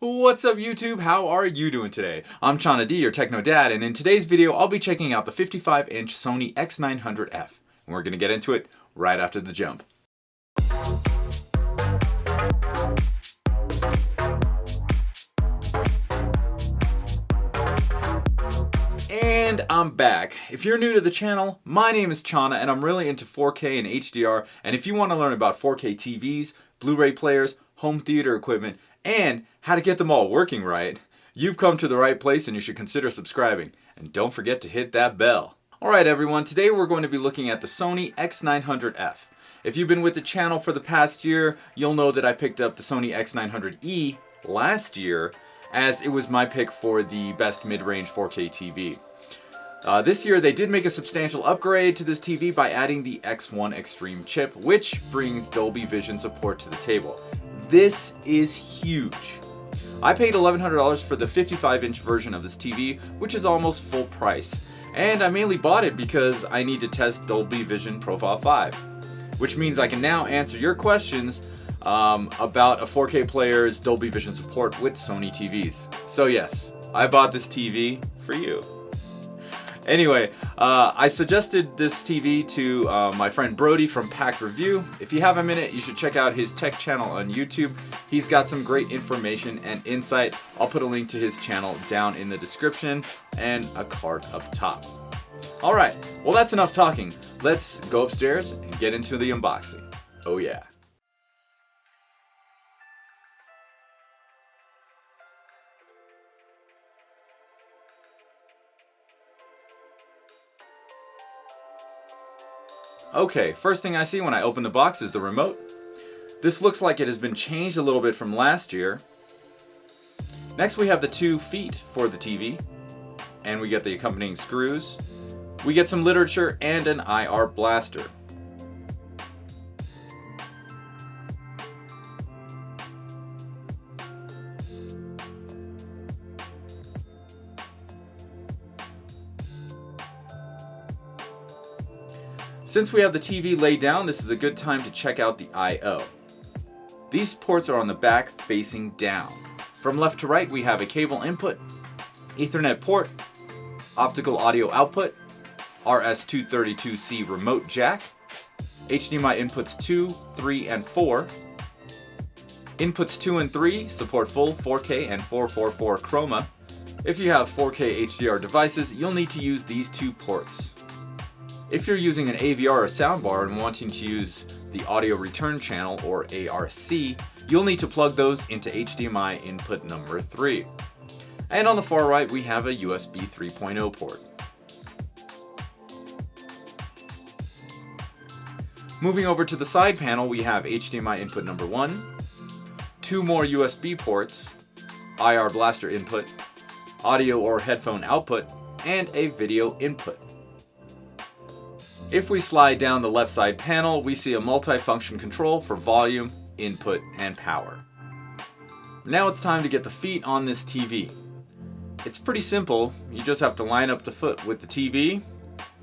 What's up YouTube? How are you doing today? I'm Chana D, your Techno Dad, and in today's video I'll be checking out the 55-inch Sony X900F. And we're going to get into it right after the jump. And I'm back. If you're new to the channel, my name is Chana and I'm really into 4K and HDR, and if you want to learn about 4K TVs, Blu-ray players, home theater equipment, and how to get them all working right, you've come to the right place and you should consider subscribing. And don't forget to hit that bell. Alright everyone, today we're going to be looking at the Sony X900F. If you've been with the channel for the past year, you'll know that I picked up the Sony X900E last year, as it was my pick for the best mid-range 4K TV. This year they did make a substantial upgrade to this TV by adding the X1 Extreme chip, which brings Dolby Vision support to the table. This is huge. I paid $1,100 for the 55-inch version of this TV, which is almost full price. And I mainly bought it because I need to test Dolby Vision Profile 5. Which means I can now answer your questions about a 4K player's Dolby Vision support with Sony TVs. So yes, I bought this TV for you. Anyway, I suggested this TV to my friend Brody from Packed Review. If you have a minute, you should check out his tech channel on YouTube. He's got some great information and insight. I'll put a link to his channel down in the description and a card up top. Alright, well that's enough talking. Let's go upstairs and get into the unboxing. Oh yeah. Okay, first thing I see when I open the box is the remote. This looks like it has been changed a little bit from last year. Next we have the 2 feet for the TV, and we get the accompanying screws. We get some literature and an IR blaster. Since we have the TV laid down, this is a good time to check out the I/O. These ports are on the back facing down. From left to right we have a cable input, Ethernet port, optical audio output, RS-232C remote jack, HDMI inputs 2, 3, and 4. Inputs 2 and 3 support full 4K and 444 chroma. If you have 4K HDR devices, you'll need to use these 2 ports. If you're using an AVR or soundbar and wanting to use the audio return channel, or ARC, you'll need to plug those into HDMI input number 3. And on the far right we have a USB 3.0 port. Moving over to the side panel we have HDMI input number 1, 2 more USB ports, IR blaster input, audio or headphone output, and a video input. If we slide down the left side panel, we see a multi-function control for volume, input, and power. Now it's time to get the feet on this TV. It's pretty simple. You just have to line up the foot with the TV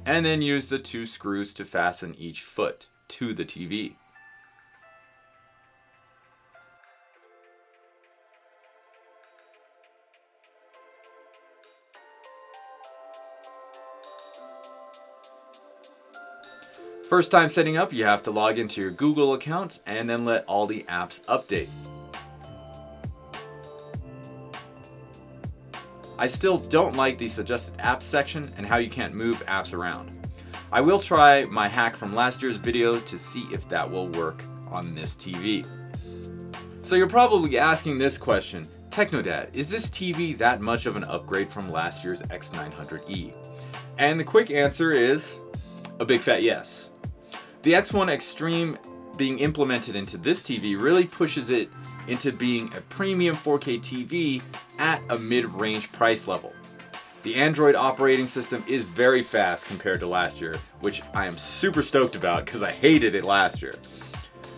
and then use the 2 screws to fasten each foot to the TV. First time setting up, you have to log into your Google account and then let all the apps update. I still don't like the suggested apps section and how you can't move apps around. I will try my hack from last year's video to see if that will work on this TV. So you're probably asking this question, TechnoDad, is this TV that much of an upgrade from last year's X900E? And the quick answer is a big fat yes. The X1 Extreme being implemented into this TV really pushes it into being a premium 4K TV at a mid-range price level. The Android operating system is very fast compared to last year, which I am super stoked about because I hated it last year.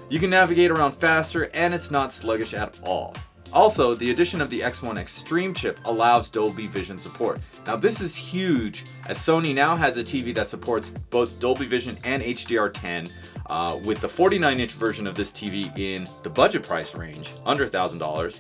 You can navigate around faster and it's not sluggish at all. Also, the addition of the X1 Extreme chip allows Dolby Vision support. Now this is huge, as Sony now has a TV that supports both Dolby Vision and HDR10, with the 49-inch version of this TV in the budget price range, under $1,000,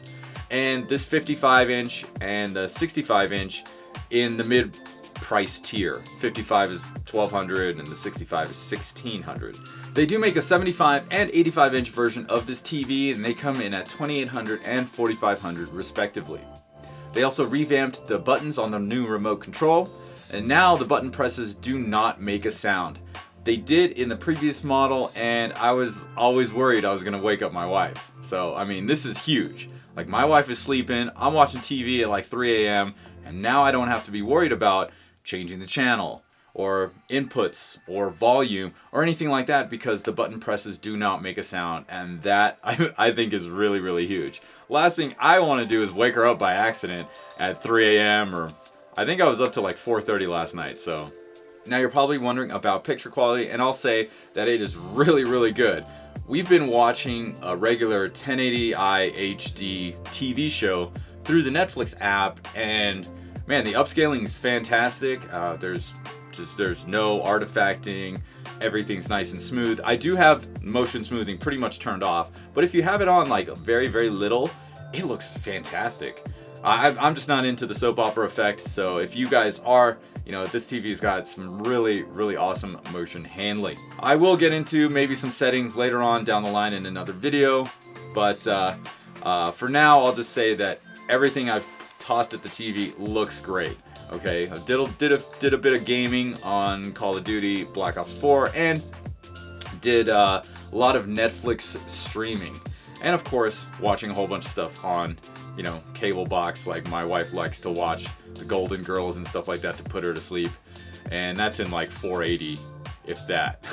and this 55-inch and the 65-inch in the mid price tier. 55 is $1,200 and the 65 is $1,600. They do make a 75 and 85-inch version of this TV, and they come in at $2,800 and $4,500 respectively. They also revamped the buttons on the new remote control, and now the button presses do not make a sound. They did in the previous model, and I was always worried I was going to wake up my wife. So, I mean, this is huge. Like, my wife is sleeping, I'm watching TV at like 3 a.m., and now I don't have to be worried about changing the channel, or inputs, or volume, or anything like that, because the button presses do not make a sound, and that I think is really, really huge. Last thing I want to do is wake her up by accident at 3 a.m. or I think I was up to like 4:30 last night. So now you're probably wondering about picture quality, and I'll say that it is really, really good. We've been watching a regular 1080i HD TV show through the Netflix app, and man, the upscaling is fantastic. There's no artifacting. Everything's nice and smooth. I do have motion smoothing pretty much turned off, but if you have it on like very, very little, it looks fantastic. I'm just not into the soap opera effect, so if you guys are, you know, this TV's got some really, really awesome motion handling. I will get into maybe some settings later on down the line in another video, but for now I'll just say that everything I've tossed at the TV looks great. Okay, I did a bit of gaming on Call of Duty Black Ops 4, and did a lot of Netflix streaming, and of course watching a whole bunch of stuff on, you know, cable box. Like, my wife likes to watch the Golden Girls and stuff like that to put her to sleep, and that's in like 480, if that,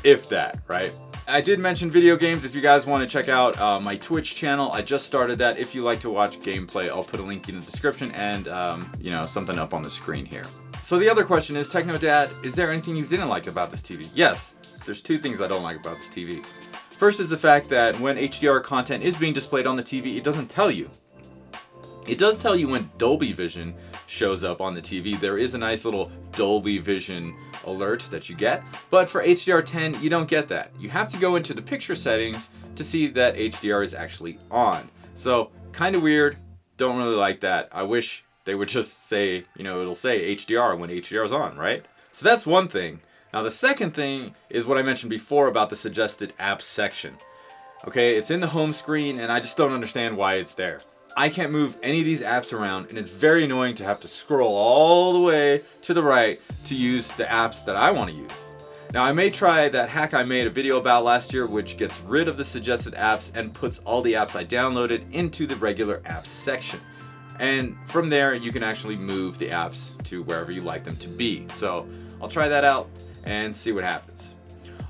if that, right? I did mention video games. If you guys want to check out my Twitch channel, I just started that. If you like to watch gameplay, I'll put a link in the description and, you know, something up on the screen here. So the other question is, Techno Dad, is there anything you didn't like about this TV? Yes, there's two things I don't like about this TV. First is the fact that when HDR content is being displayed on the TV, it doesn't tell you. It does tell you when Dolby Vision shows up on the TV. There is a nice little Dolby Vision alert that you get, but for HDR10 you don't get that. You have to go into the picture settings to see that HDR is actually on. So kind of weird, don't really like that. I wish they would just say, you know, it'll say HDR when HDR is on, right? So that's one thing. Now the second thing is what I mentioned before about the suggested apps section. Okay, it's in the home screen, and I just don't understand why it's there. I can't move any of these apps around, and it's very annoying to have to scroll all the way to the right to use the apps that I want to use. Now, I may try that hack I made a video about last year, which gets rid of the suggested apps and puts all the apps I downloaded into the regular apps section. And from there, you can actually move the apps to wherever you like them to be. So I'll try that out and see what happens.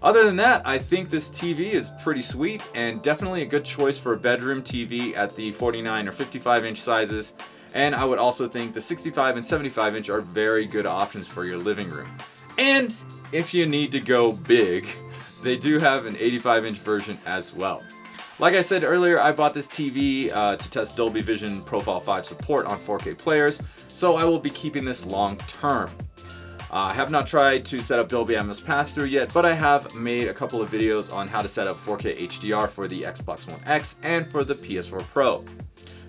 Other than that, I think this TV is pretty sweet and definitely a good choice for a bedroom TV at the 49 or 55 inch sizes. And I would also think the 65 and 75 inch are very good options for your living room. And if you need to go big, they do have an 85 inch version as well. Like I said earlier, I bought this TV to test Dolby Vision Profile 5 support on 4K players, so I will be keeping this long term. I have not tried to set up Dolby Atmos pass-through yet, but I have made a couple of videos on how to set up 4K HDR for the Xbox One X and for the PS4 Pro.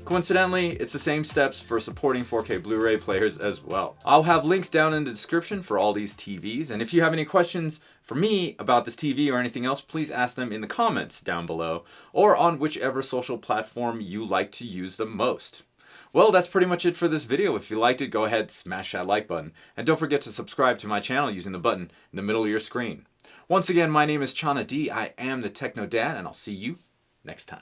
Coincidentally, it's the same steps for supporting 4K Blu-ray players as well. I'll have links down in the description for all these TVs, and if you have any questions for me about this TV or anything else, please ask them in the comments down below, or on whichever social platform you like to use the most. Well, that's pretty much it for this video. If you liked it, go ahead, smash that like button. And don't forget to subscribe to my channel using the button in the middle of your screen. Once again, my name is Chana D. I am the Techno Dad, and I'll see you next time.